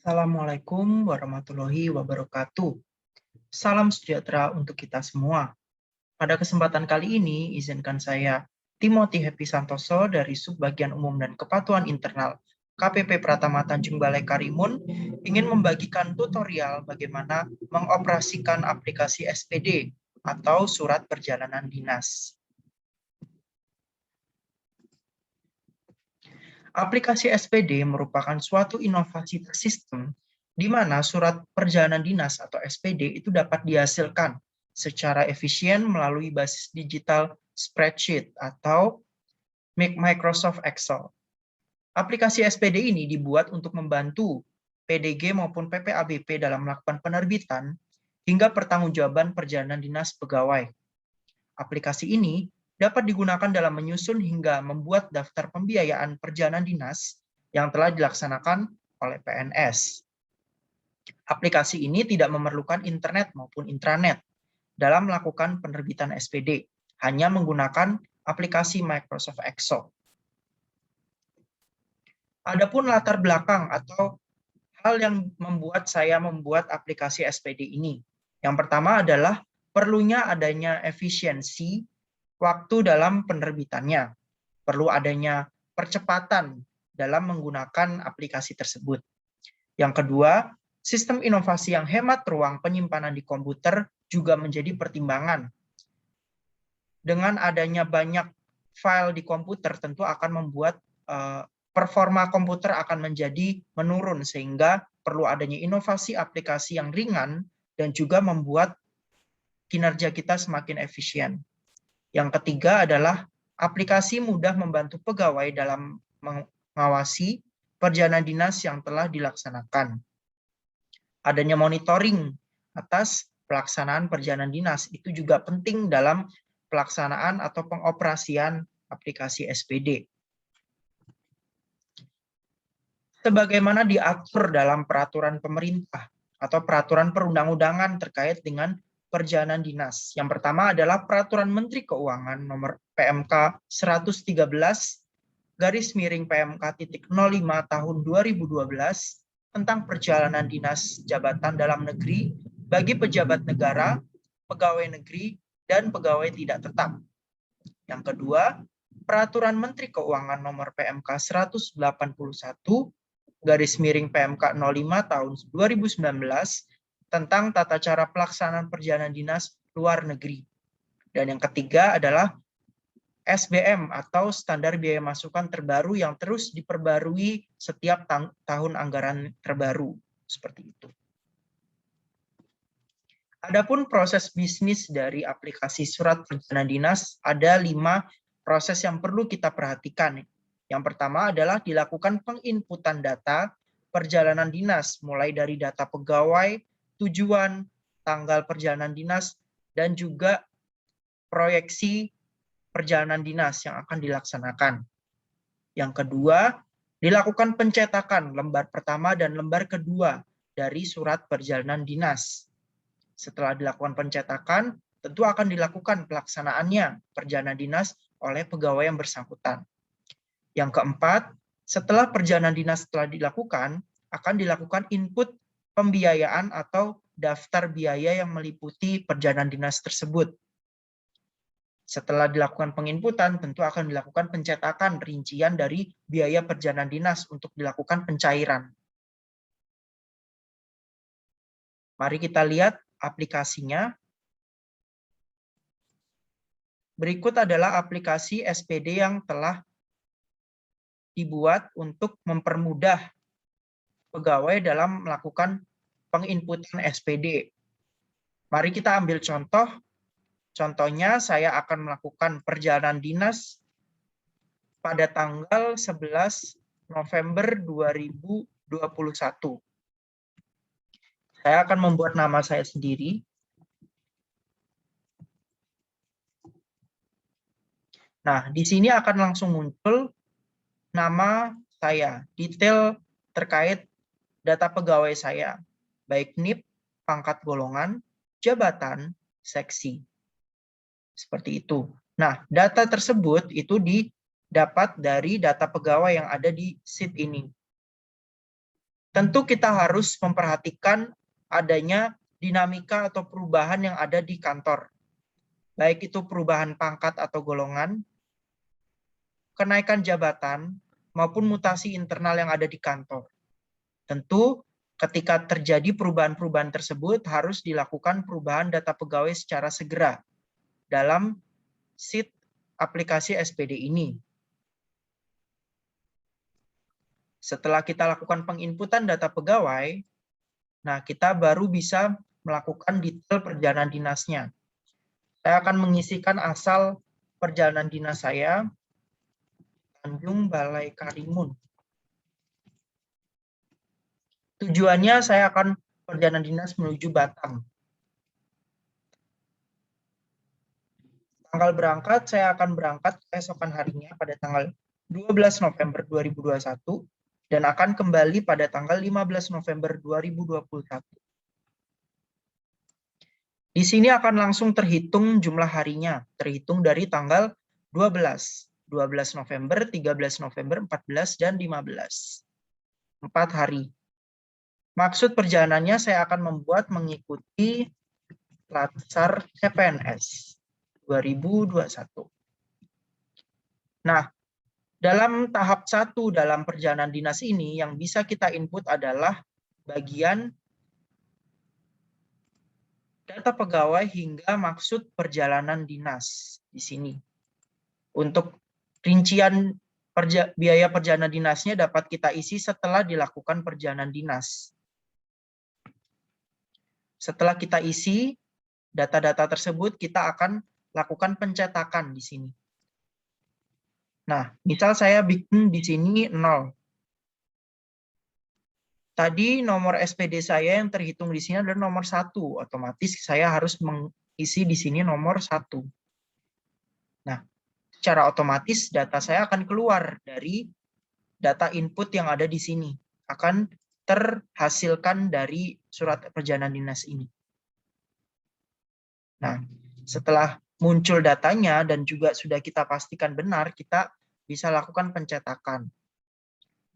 Assalamualaikum warahmatullahi wabarakatuh. Salam sejahtera untuk kita semua. Pada kesempatan kali ini, izinkan saya, Timothy Happy Santoso dari Subbagian Umum dan Kepatuhan Internal KPP Pratama Tanjung Balai Karimun, ingin membagikan tutorial bagaimana mengoperasikan aplikasi SPD atau Surat Perjalanan Dinas. Aplikasi SPD merupakan suatu inovasi tersistem di mana surat perjalanan dinas atau SPD itu dapat dihasilkan secara efisien melalui basis digital spreadsheet atau Microsoft Excel. Aplikasi SPD ini dibuat untuk membantu PDG maupun PPABP dalam melakukan penerbitan hingga pertanggungjawaban perjalanan dinas pegawai. Aplikasi ini dapat digunakan dalam menyusun hingga membuat daftar pembiayaan perjalanan dinas yang telah dilaksanakan oleh PNS. Aplikasi ini tidak memerlukan internet maupun intranet dalam melakukan penerbitan SPD, hanya menggunakan aplikasi Microsoft Excel. Adapun latar belakang atau hal yang membuat saya membuat aplikasi SPD ini. Yang pertama adalah perlunya adanya efisiensi waktu dalam penerbitannya. Perlu adanya percepatan dalam menggunakan aplikasi tersebut. Yang kedua, sistem inovasi yang hemat ruang penyimpanan di komputer juga menjadi pertimbangan. Dengan adanya banyak file di komputer tentu akan membuat performa komputer akan menjadi menurun, sehingga perlu adanya inovasi aplikasi yang ringan dan juga membuat kinerja kita semakin efisien. Yang ketiga adalah aplikasi mudah membantu pegawai dalam mengawasi perjalanan dinas yang telah dilaksanakan. Adanya monitoring atas pelaksanaan perjalanan dinas itu juga penting dalam pelaksanaan atau pengoperasian aplikasi SPD. Sebagaimana diatur dalam peraturan pemerintah atau peraturan perundang-undangan terkait dengan perjalanan dinas. Yang pertama adalah Peraturan Menteri Keuangan nomor PMK 113 garis miring PMK.05 tahun 2012 tentang perjalanan dinas jabatan dalam negeri bagi pejabat negara, pegawai negeri, dan pegawai tidak tetap. Yang kedua, Peraturan Menteri Keuangan nomor PMK 181 garis miring PMK 05 tahun 2019 tentang tata cara pelaksanaan perjalanan dinas luar negeri. Dan yang ketiga adalah SBM atau standar biaya masukan terbaru yang terus diperbarui setiap tahun anggaran terbaru. Seperti itu. Adapun proses bisnis dari aplikasi surat perjalanan dinas, ada 5 proses yang perlu kita perhatikan. Yang pertama adalah dilakukan penginputan data perjalanan dinas, mulai dari data pegawai, tujuan, tanggal perjalanan dinas, dan juga proyeksi perjalanan dinas yang akan dilaksanakan. Yang kedua, dilakukan pencetakan lembar pertama dan lembar kedua dari surat perjalanan dinas. Setelah dilakukan pencetakan, tentu akan dilakukan pelaksanaannya perjalanan dinas oleh pegawai yang bersangkutan. Yang keempat, setelah perjalanan dinas telah dilakukan, akan dilakukan input pembiayaan atau daftar biaya yang meliputi perjalanan dinas tersebut. Setelah dilakukan penginputan, tentu akan dilakukan pencetakan rincian dari biaya perjalanan dinas untuk dilakukan pencairan. Mari kita lihat aplikasinya. Berikut adalah aplikasi SPD yang telah dibuat untuk mempermudah pegawai dalam melakukan penginputan SPD. Mari kita ambil contoh. Contohnya, saya akan melakukan perjalanan dinas pada tanggal 11 November 2021. Saya akan membuat nama saya sendiri. Nah, di sini akan langsung muncul nama saya, detail terkait data pegawai saya, baik NIP, pangkat golongan, jabatan, seksi. Seperti itu. Nah, data tersebut itu didapat dari data pegawai yang ada di sheet ini. tentu kita harus memperhatikan adanya dinamika atau perubahan yang ada di kantor. Baik itu perubahan pangkat atau golongan, kenaikan jabatan, maupun mutasi internal yang ada di kantor. Tentu ketika terjadi perubahan-perubahan tersebut harus dilakukan perubahan data pegawai secara segera dalam sheet aplikasi SPD ini. Setelah kita lakukan penginputan data pegawai, nah kita baru bisa melakukan detail perjalanan dinasnya. Saya akan mengisikan asal perjalanan dinas saya, Tanjung Balai Karimun. Tujuannya saya akan perjalanan dinas menuju Batam. Tanggal berangkat, saya akan berangkat keesokan harinya pada tanggal 12 November 2021 dan akan kembali pada tanggal 15 November 2021. Di sini akan langsung terhitung jumlah harinya, terhitung dari tanggal 12 November, 13 November, 14, dan 15. 4 hari. Maksud perjalanannya saya akan membuat mengikuti Latsar CPNS 2021. Nah, dalam tahap 1 dalam perjalanan dinas ini yang bisa kita input adalah bagian data pegawai hingga maksud perjalanan dinas di sini. Untuk rincian biaya perjalanan dinasnya dapat kita isi setelah dilakukan perjalanan dinas. Setelah kita isi data-data tersebut, kita akan lakukan pencetakan di sini. Nah, misal saya bikin di sini 0. Tadi nomor SPD saya yang terhitung di sini adalah nomor 1. Otomatis saya harus mengisi di sini nomor 1. Nah, secara otomatis data saya akan keluar dari data input yang ada di sini. Akan terhasilkan dari surat perjalanan dinas ini. Nah, setelah muncul datanya dan juga sudah kita pastikan benar, kita bisa lakukan pencetakan.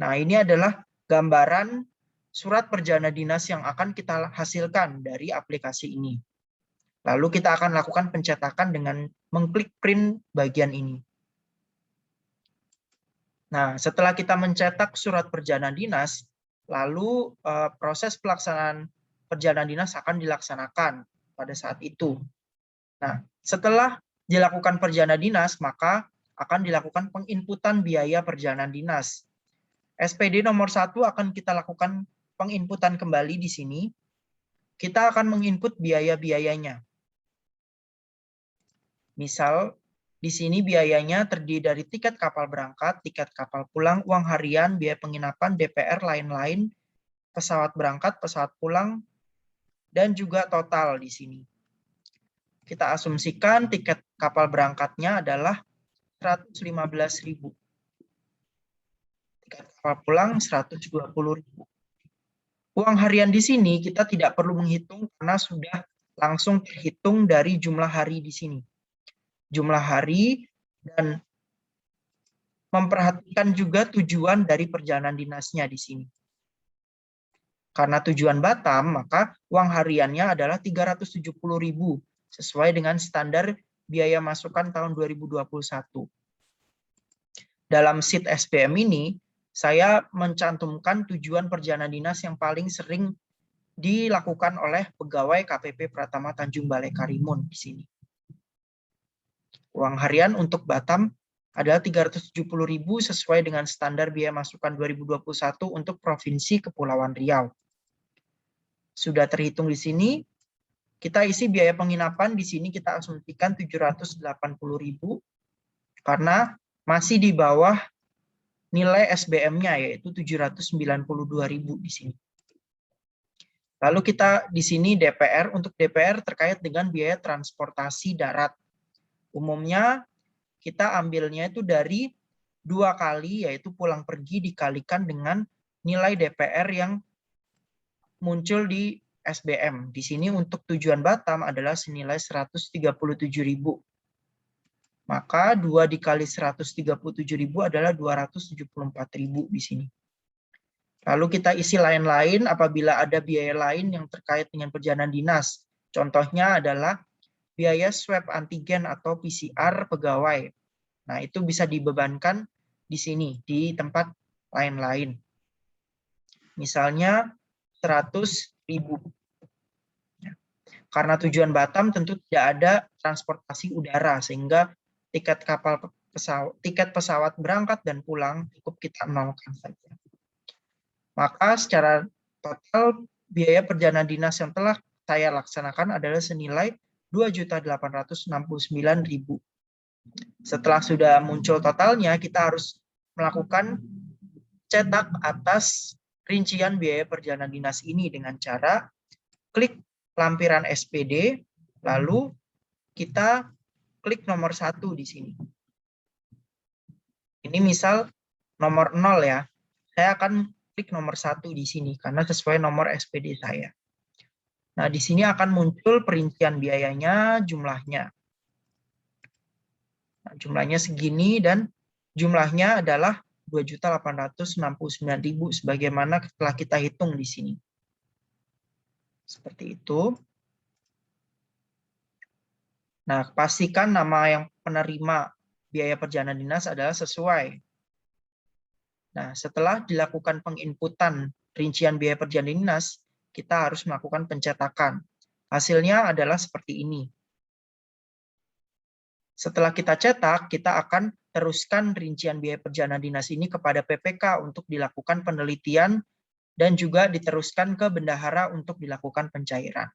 Nah, ini adalah gambaran surat perjalanan dinas yang akan kita hasilkan dari aplikasi ini. Lalu kita akan lakukan pencetakan dengan mengklik print bagian ini. Nah, setelah kita mencetak surat perjalanan dinas, lalu proses pelaksanaan perjalanan dinas akan dilaksanakan pada saat itu. Nah, setelah dilakukan perjalanan dinas, maka akan dilakukan penginputan biaya perjalanan dinas. SPD nomor 1 akan kita lakukan penginputan kembali di sini. Kita akan menginput biaya-biayanya. Misal, di sini biayanya terdiri dari tiket kapal berangkat, tiket kapal pulang, uang harian, biaya penginapan, DPR, lain-lain, pesawat berangkat, pesawat pulang, dan juga total di sini. Kita asumsikan tiket kapal berangkatnya adalah 115.000. Tiket kapal pulang 120.000. Uang harian di sini kita tidak perlu menghitung karena sudah langsung terhitung dari jumlah hari di sini. Jumlah hari dan memperhatikan juga tujuan dari perjalanan dinasnya di sini. Karena tujuan Batam, maka uang hariannya adalah 370.000 sesuai dengan standar biaya masukan tahun 2021. Dalam sheet SPM ini, saya mencantumkan tujuan perjalanan dinas yang paling sering dilakukan oleh pegawai KPP Pratama Tanjung Balai Karimun di sini. Uang harian untuk Batam adalah 370.000 sesuai dengan standar biaya masukan 2021 untuk Provinsi Kepulauan Riau. Sudah terhitung di sini, kita isi biaya penginapan di sini kita asumsikan 780.000 karena masih di bawah nilai SBM-nya yaitu 792.000 di sini. Lalu kita di sini DPR, untuk DPR terkait dengan biaya transportasi darat. Umumnya kita ambilnya itu dari 2 kali, yaitu pulang pergi dikalikan dengan nilai DPR yang muncul di SBM. Di sini untuk tujuan Batam adalah senilai 137.000. Maka 2 dikali 137.000 adalah 274.000 di sini. Lalu kita isi lain-lain apabila ada biaya lain yang terkait dengan perjalanan dinas. Contohnya adalah biaya swab antigen atau PCR pegawai. Nah, itu bisa dibebankan di sini, di tempat lain-lain. Misalnya 100.000. Karena tujuan Batam tentu tidak ada transportasi udara, sehingga tiket pesawat berangkat dan pulang cukup kita nolkan saja. Maka secara total biaya perjalanan dinas yang telah saya laksanakan adalah senilai 2.869.000. Setelah sudah muncul totalnya, kita harus melakukan cetak atas rincian biaya perjalanan dinas ini dengan cara klik lampiran SPD, lalu kita klik nomor 1 di sini. Ini misal nomor 0 ya. Saya akan klik nomor 1 di sini karena sesuai nomor SPD saya. Nah, di sini akan muncul perincian biayanya, jumlahnya. Nah, jumlahnya segini dan jumlahnya adalah 2.869.000 sebagaimana telah kita hitung di sini. Seperti itu. Nah, pastikan nama yang penerima biaya perjalanan dinas adalah sesuai. Nah, setelah dilakukan penginputan rincian biaya perjalanan dinas, kita harus melakukan pencetakan. Hasilnya adalah seperti ini. Setelah kita cetak, kita akan teruskan rincian biaya perjalanan dinas ini kepada PPK untuk dilakukan penelitian dan juga diteruskan ke bendahara untuk dilakukan pencairan.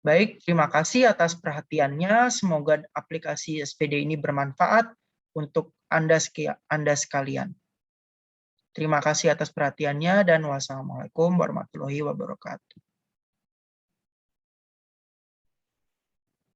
Baik, terima kasih atas perhatiannya. Semoga aplikasi SPD ini bermanfaat untuk Anda sekalian. Terima kasih atas perhatiannya dan wassalamualaikum warahmatullahi wabarakatuh.